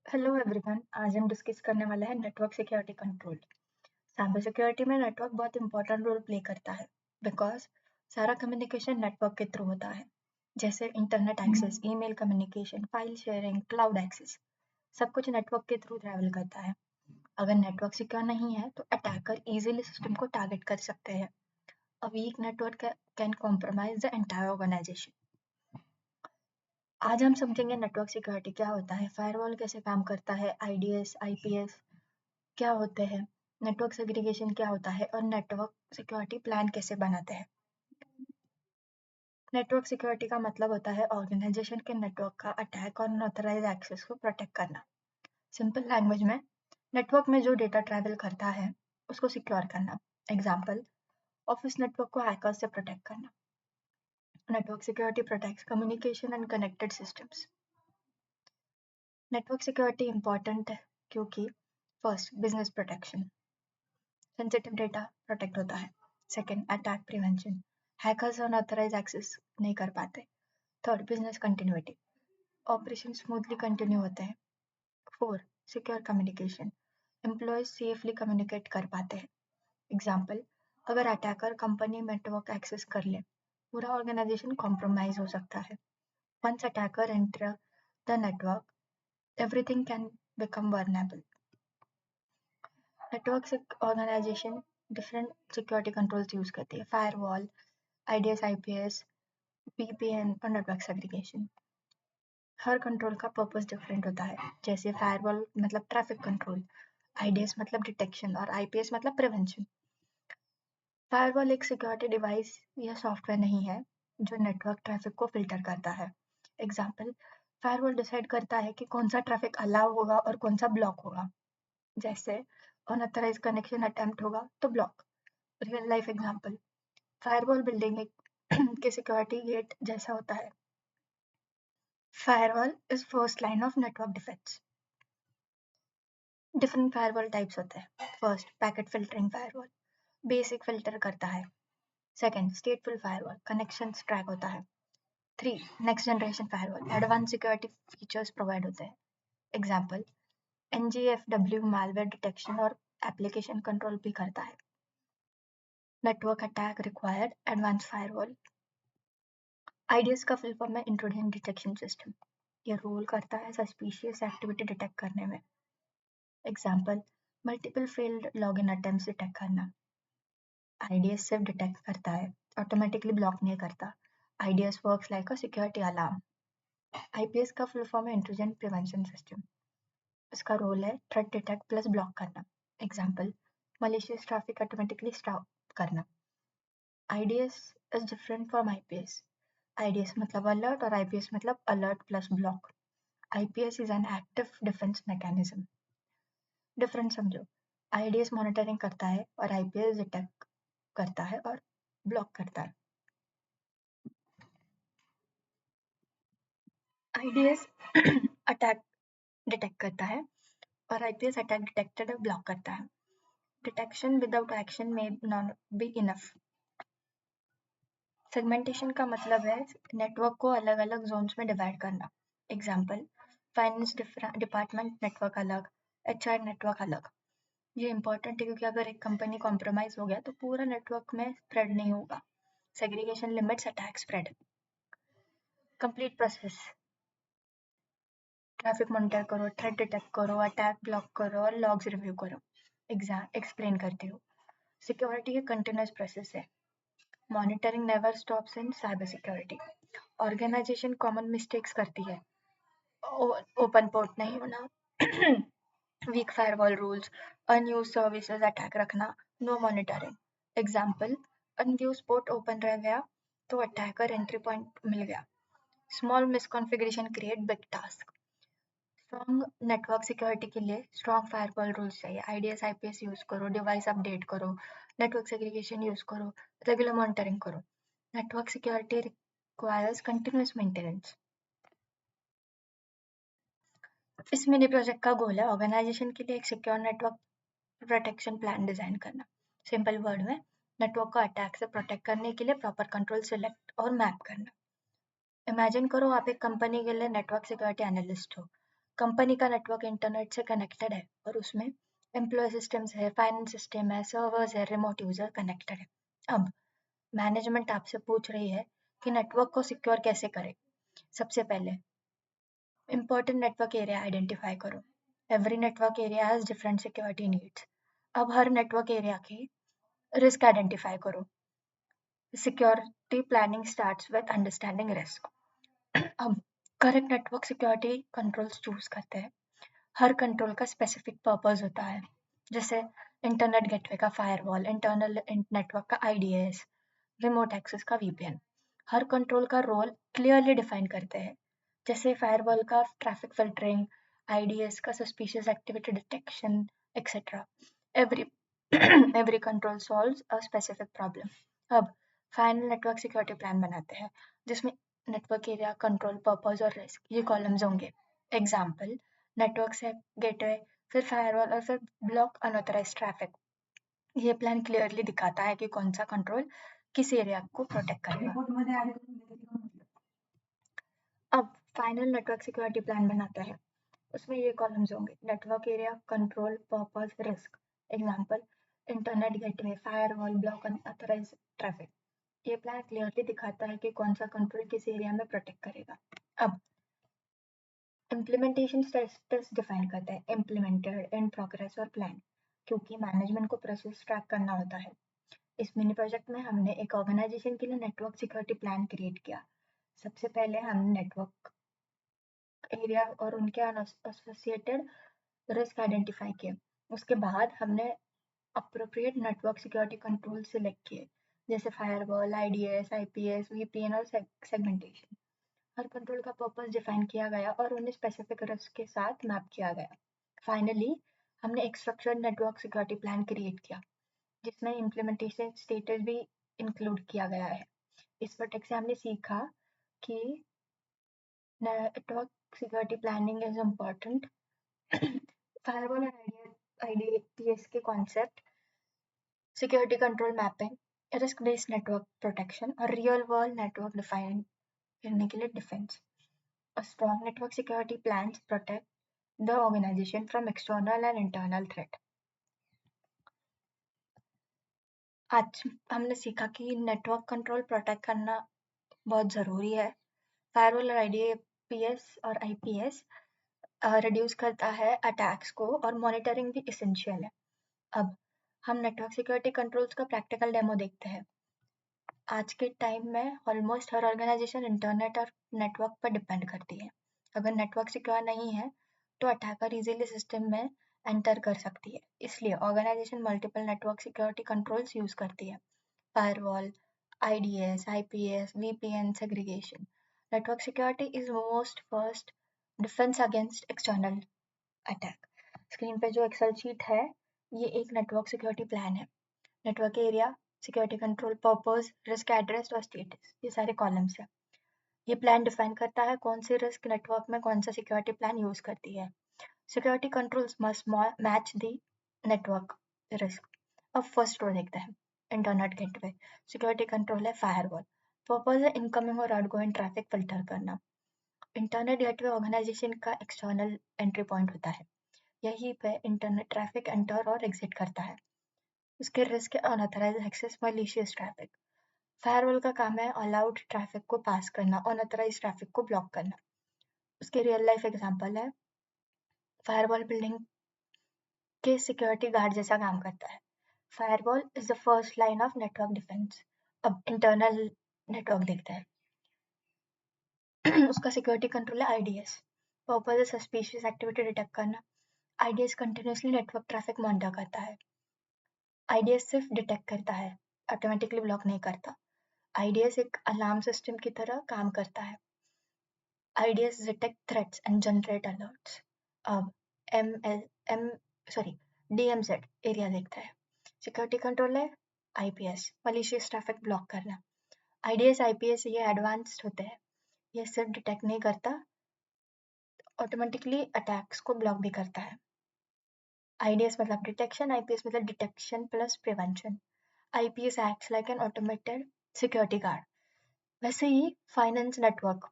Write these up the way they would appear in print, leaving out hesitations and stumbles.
Hello everyone. आज हम discuss करने वाले हैं network security control. Cyber security में नेटवर्क बहुत इंपॉर्टेंट रोल प्ले करता है बिकॉज सारा कम्युनिकेशन नेटवर्क के थ्रू होता है, जैसे internet access, email communication, file sharing, cloud access, सब कुछ नेटवर्क के थ्रू ट्रैवल करता है। अगर नेटवर्क सिक्योर नहीं है तो अटैकर इजीली सिस्टम को टारगेट कर सकते हैं। A weak network can compromise the entire organisation. आज हम समझेंगे नेटवर्क सिक्योरिटी क्या होता है, फायरवॉल कैसे काम करता है, आईडीएस, आईपीएस क्या होते हैं, नेटवर्क सेग्रीगेशन क्या होता है और नेटवर्क सिक्योरिटी प्लान कैसे बनाते हैं। नेटवर्क सिक्योरिटी का मतलब होता है ऑर्गेनाइजेशन के नेटवर्क का अटैक और अनऑथराइज्ड एक्सेस को प्रोटेक्ट करना। सिंपल लैंग्वेज में नेटवर्क में जो डेटा ट्रैवल करता है उसको सिक्योर करना। एग्जाम्पल, ऑफिस नेटवर्क को हैकर्स से प्रोटेक्ट करना। Network security protects communication and connected systems. Network security important है क्योंकि first, business protection, sensitive data protect होता है। Second, attack prevention, hackers unauthorised access नहीं कर पाते। Third, business continuity, operation smoothly continue होते हैं। Four, secure communication, employees safely communicate कर पाते हैं। एग्जाम्पल, अगर अटैकर कंपनी नेटवर्क एक्सेस कर ले, पूरा ऑर्गेनाइजेशन कॉम्प्रोमाइज हो सकता है। Once attacker enter the network, everything can become vulnerable. Network organisation different security controls use करती है, फायरवॉल, आईडीएस, आईपीएस, वीपीएन और नेटवर्क सेग्रीगेशन। हर कंट्रोल का पर्पस डिफरेंट होता है, जैसे फायरवॉल मतलब ट्रैफिक कंट्रोल, आईडीएस मतलब डिटेक्शन और आईपीएस मतलब प्रिवेंशन। फायरवॉल एक सिक्योरिटी डिवाइस या सॉफ्टवेयर नहीं है जो नेटवर्क ट्रैफिक को फिल्टर करता है। एग्जाम्पल, फायरवॉल डिसाइड करता है कि कौन सा ट्रैफिक अलाउ होगा और कौन सा ब्लॉक होगा। जैसे अनऑथराइज कनेक्शन अटेम्प्ट होगा तो block. Real life example, firewall building के सिक्योरिटी गेट जैसा होता है। Firewall is first line of network defence. Different firewall types होते हैं। First, packet filtering firewall, basic filter करता है। सेकंड, स्टेटफुल फायरवॉल, कनेक्शंस ट्रैक होता है। Three, next generation firewall, advance security features provide होते हैं। एग्जाम्पल, NGFW malware डिटेक्शन और application control भी करता है। Network attack required advance firewall. IDs का फुल फॉर्म है इंट्रूजन डिटेक्शन सिस्टम। ये रोल करता है सस्पिशियस एक्टिविटी डिटेक्ट करने में। Example, multiple failed login attempts detect करना। आईडीएस सिर्फ डिटेक्ट करता है, ऑटोमेटिकली ब्लॉक नहीं करता। IDs works like a security alarm. IPS का फुल फॉर्म है इंट्रूजन प्रिवेंशन सिस्टम। इसका रोल है थ्रेट डिटेक्ट प्लस ब्लॉक करना। Example, malicious traffic automatically stop करना। IDS is different from IPS. IDS मतलब alert और IPS मतलब alert plus block. IPS is an active defense mechanism. Difference समझो, IDS monitoring करता है और IPS डिटेक्ट करता है और ब्लॉक करता है। IDS अटैक डिटेक्ट करता है और IPS अटैक डिटेक्टेड और ब्लॉक करता है। डिटेक्शन विदाउट एक्शन में नॉट बी इनफ। सेगमेंटेशन का मतलब है नेटवर्क को अलग अलग जोन्स में डिवाइड करना। एग्जाम्पल, फाइनेंस डिपार्टमेंट नेटवर्क अलग, HR नेटवर्क अलग। ये इंपॉर्टेंट है क्योंकि अगर एक कंपनी कॉम्प्रोमाइज हो गया तो पूरा नेटवर्क में स्प्रेड नहीं होगा। Segregation limits attack spread. Complete process, traffic monitor करो, थ्रेट डिटेक्ट करो, अटैक ब्लॉक करो और लॉग्स रिव्यू करो। एक्सप्लेन करती हूँ। सिक्योरिटी एक कंटिन्यूस प्रोसेस है। Monitoring never stops in cyber security. Organization common mistakes करती है, ओपन पोर्ट नहीं होना, weak firewall rules, unused services attack रखना, no monitoring. Example, unused port open रह गया तो अटैकर एंट्री पॉइंट मिल गया। Small misconfiguration create big task. Strong network security के लिए स्ट्रॉन्ग फायरवॉल रूल्स चाहिए। आईडीएस, आईपीएस यूज करो, डिवाइस अपडेट करो, नेटवर्क सेग्रीगेशन यूज करो, रेगुलर मॉनिटरिंग करो। Network security requires continuous maintenance. इस मिनी प्रोजेक्ट का गोल है ऑर्गेनाइजेशन के लिए एक secure network protection plan design करना। सिंपल वर्ड में, नेटवर्क को अटैक से प्रोटेक्ट करने के लिए प्रॉपर कंट्रोल सिलेक्ट और मैप करना। इमेजिन करो आप एक कंपनी के लिए नेटवर्क सिक्योरिटी एनालिस्ट हो। कंपनी का नेटवर्क इंटरनेट से कनेक्टेड है और उसमें एम्प्लॉय सिस्टम्स है, फाइनेंस सिस्टम है, सर्वर्स है, रिमोट यूजर कनेक्टेड है। अब मैनेजमेंट आपसे पूछ रही है कि नेटवर्क को सिक्योर कैसे करें। सबसे पहले इंपॉर्टेंट नेटवर्क एरिया आइडेंटिफाई करो। Every network area has different security needs. अब हर नेटवर्क एरिया की रिस्क आइडेंटिफाई करो। Security planning starts with understanding risk. अब correct network security controls choose करते हैं। हर कंट्रोल का स्पेसिफिक पर्पस होता है, जैसे इंटरनेट गेटवे का फायरवॉल, इंटरनल नेटवर्क का आईडीएस, रिमोट एक्सेस का वीपीएन। हर कंट्रोल का रोल क्लियरली डिफाइन करते हैं, जैसे फायरवॉल का ट्रैफिक फिल्टरिंग, आईडीएस का suspicious activity detection etcetera. Every every control solves a specific problem. अब फाइनल नेटवर्क सिक्योरिटी प्लान बनाते हैं, जिसमें नेटवर्क एरिया, कंट्रोल, पर्पस और रिस्क ये कॉलम्स होंगे। एग्जाम्पल, नेटवर्क से गेटवे, फिर फायरवॉल और फिर ब्लॉक अनऑथराइज्ड ट्रैफिक। ये प्लान क्लियरली दिखाता है कि कौन सा कंट्रोल किस एरिया को प्रोटेक्ट करेगा। अब फाइनल नेटवर्क सिक्योरिटी प्लान बनाता है, उसमें ये कॉलम्स होंगे: network area, control, purpose, risk. Example, internet gateway, firewall, block unauthorised traffic. ये प्लान क्लियरली दिखाता है कि कौन सा कंट्रोल किस एरिया में प्रोटेक्ट करेगा। अब इम्प्लीमेंटेशन स्टेटस डिफाइन करता है: इम्प्लीमेंटेड, इन प्रोग्रेस और प्लान, क्योंकि मैनेजमेंट को प्रोसेस ट्रैक करना होता है। इस मिनी प्रोजेक्ट में हमने एक ऑर्गेनाइजेशन के लिए नेटवर्क सिक्योरिटी प्लान क्रिएट किया। सबसे पहले हमने नेटवर्क एरिया और उनके एसोसिएटेड रिस्क आइडेंटिफाई किए। उसके बाद हमने appropriate network security control select किए, जैसे फायरवॉल, आईडीएस, आईपीएस, वीपीएन और सेगमेंटेशन। हर कंट्रोल का पर्पस डिफाइन किया गया और उन्हें स्पेसिफिक रिस्क के साथ मैप किया गया। फाइनली हमने एक structured network security plan create किया, जिसमें इम्प्लीमेंटेशन स्टेटस भी इंक्लूड किया गया है। इस प्रोजेक्ट से हमने सीखा कि network security planning is important. Firewall और आईडीपीएस के concept, security control mapping, risk based network protection और रियल वर्ल्ड नेटवर्क डिफाइन करने के लिए defence. A strong network security plans protect the organization from external and internal threat. आज हमने सीखा कि नेटवर्क कंट्रोल प्रोटेक्ट करना बहुत ज़रूरी है। फायरवॉल और आईडीपीएस और आईपीएस रिड्यूस करता है अटैक्स को और मॉनिटरिंग भी इसेंशियल है। अब हम नेटवर्क सिक्योरिटी कंट्रोल्स का प्रैक्टिकल डेमो देखते हैं। आज के टाइम में ऑलमोस्ट हर ऑर्गेनाइजेशन इंटरनेट और नेटवर्क पर डिपेंड करती है। अगर नेटवर्क सिक्योर नहीं है तो अटैकर इजीली सिस्टम में एंटर कर सकती है। इसलिए organisation multiple network security controls use करती है: firewall, IDS, IPS, VPN, segregation. Network security is most first defence against external attack. Screen पे जो एक्सेल शीट है, ये एक नेटवर्क सिक्योरिटी प्लान है। Network area, security control, purpose, risk address और status, ये सारे कॉलम्स हैं। ये प्लान डिफाइन करता है कौन सी रिस्क नेटवर्क में कौन सा सिक्योरिटी प्लान यूज करती है। Security controls must match the network risk. अब फर्स्ट रो देखते हैं: इंटरनेट गेटवे। सिक्योरिटी कंट्रोल है फायरवॉल। पर्पस है इनकमिंग और आउटगोइंग ट्रैफिक फिल्टर करना। इंटरनेट गेटवे ऑर्गेनाइजेशन का एक्सटर्नल एंट्री पॉइंट होता है, यहीं पे इंटरनेट ट्रैफिक एंटर और एग्जिट करता है। उसके रिस्क है unauthorised access, malicious traffic. Firewall का काम है अलाउड ट्रैफिक को पास करना, अनऑथराइज्ड ट्रैफिक को ब्लॉक करना। उसके रियल लाइफ एग्जांपल है, फायरवॉल बिल्डिंग के सिक्योरिटी गार्ड जैसा काम करता है। Firewall is the first line of network defence. अब इंटरनल नेटवर्क देखते हैं। उसका सिक्योरिटी कंट्रोल है आईडीएस। पर्पस है सस्पिशियस एक्टिविटी डिटेक्ट करना। IDs continuously network traffic monitor करता है। आईडीएस सिर्फ डिटेक्ट करता है, ऑटोमेटिकली ब्लॉक नहीं करता। आईडीएस एक अलार्म सिस्टम की तरह काम करता है। IDS detect threats and generate alerts. अब DMZ एरिया देखता है। सिक्योरिटी कंट्रोल है IPS, मलिशियस ट्रैफिक ब्लॉक करना। IDS, IPS ये एडवांस्ड होते हैं, ये सिर्फ डिटेक्ट नहीं करता, ऑटोमेटिकली अटैक्स को ब्लॉक भी करता है। IDS मतलब डिटेक्शन, IPS मतलब detection plus prevention. IPS acts like an automated security guard. वैसे ही फाइनेंस नेटवर्क,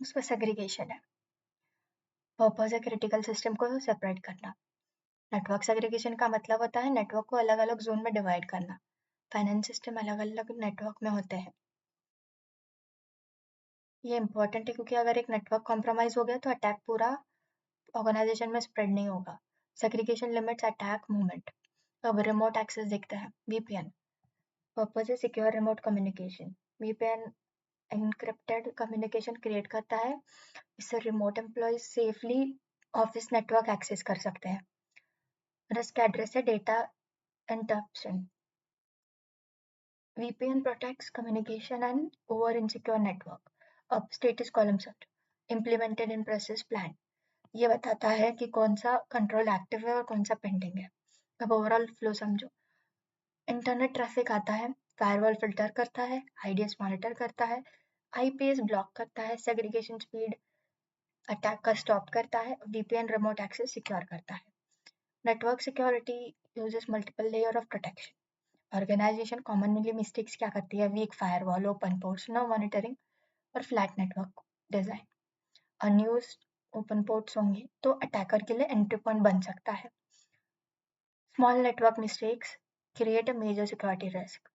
उस पर सेग्रीगेशन है। पर्पज है क्रिटिकल सिस्टम को सेपरेट करना। नेटवर्क सेग्रीगेशन का मतलब होता है नेटवर्क को अलग अलग जोन में डिवाइड करना। फाइनेंस सिस्टम अलग अलग नेटवर्क में होते हैं। ये इंपॉर्टेंट है क्योंकि अगर एक नेटवर्क कॉम्प्रोमाइज हो गया तो अटैक पूरा ऑर्गेनाइजेशन में स्प्रेड नहीं होगा। Segregation limits attack movement. अब रिमोट एक्सेस देखते हैं। वीपीएन पर्पज है secure remote communication. VPN encrypted communication create करता है। इससे remote employees safely office network access कर सकते हैं। रिस्क एड्रेस है data interruption. VPN protects communication and over insecure network. अब status column search implemented in process plan ये बताता है कि कौन सा कंट्रोल एक्टिव है और कौन सा पेंडिंग है। अब ओवरऑल फ्लो समझो। इंटरनेट ट्रैफिक आता है, फायरवॉल फिल्टर करता है, आईडीएस मॉनिटर करता है, आईपीएस ब्लॉक करता है, सेग्रीगेशन स्पीड अटैक का स्टॉप करता है, वीपीएन रिमोट एक्सेस सिक्योर करता है। Network security uses multiple layer of protection. Organization commonly mistakes क्या करती है? Weak firewall, open ports, no monitoring और flat network design. Unused open ports होंगे तो अटैकर के लिए एंट्री पॉइंट बन सकता है। Small network mistakes create a major security risk.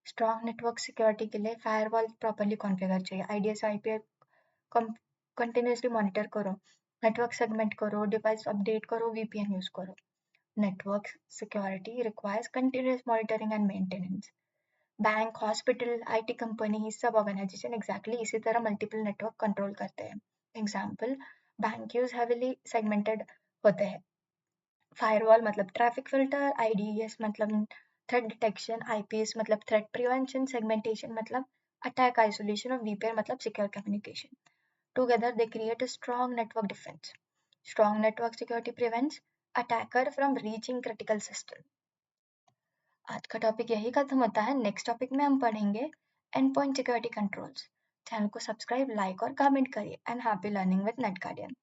Strong network security के लिए फायरवॉल प्रॉपर्ली कॉन्फ़िगर चाहिए, आईडीएस आईपी कंटिन्यूसली मॉनिटर करो, नेटवर्क सेगमेंट करो, डिवाइस अपडेट करो, वीपीएन यूज करो। Network security requires continuous monitoring and maintenance. Bank, hospital, IT company सब organisation exactly इसी तरह मल्टीपल नेटवर्क कंट्रोल करते हैं। Example, bank use heavily segmented होते हैं। फायरवॉल मतलब ट्रैफिक फिल्टर, आईडीएस मतलब थ्रेट डिटेक्शन, आईपीएस मतलब थ्रेट प्रिवेंशन, सेगमेंटेशन मतलब अटैक आइसोलेशन और वीपीएन मतलब secure communication. Together they create a strong network defense. Strong network security prevents attacker from reaching critical system. आज का topic यही खत्म होता है। नेक्स्ट टॉपिक में हम पढ़ेंगे and point security controls. Channel को सब्सक्राइब, लाइक और कमेंट करिए and happy learning with net guardian.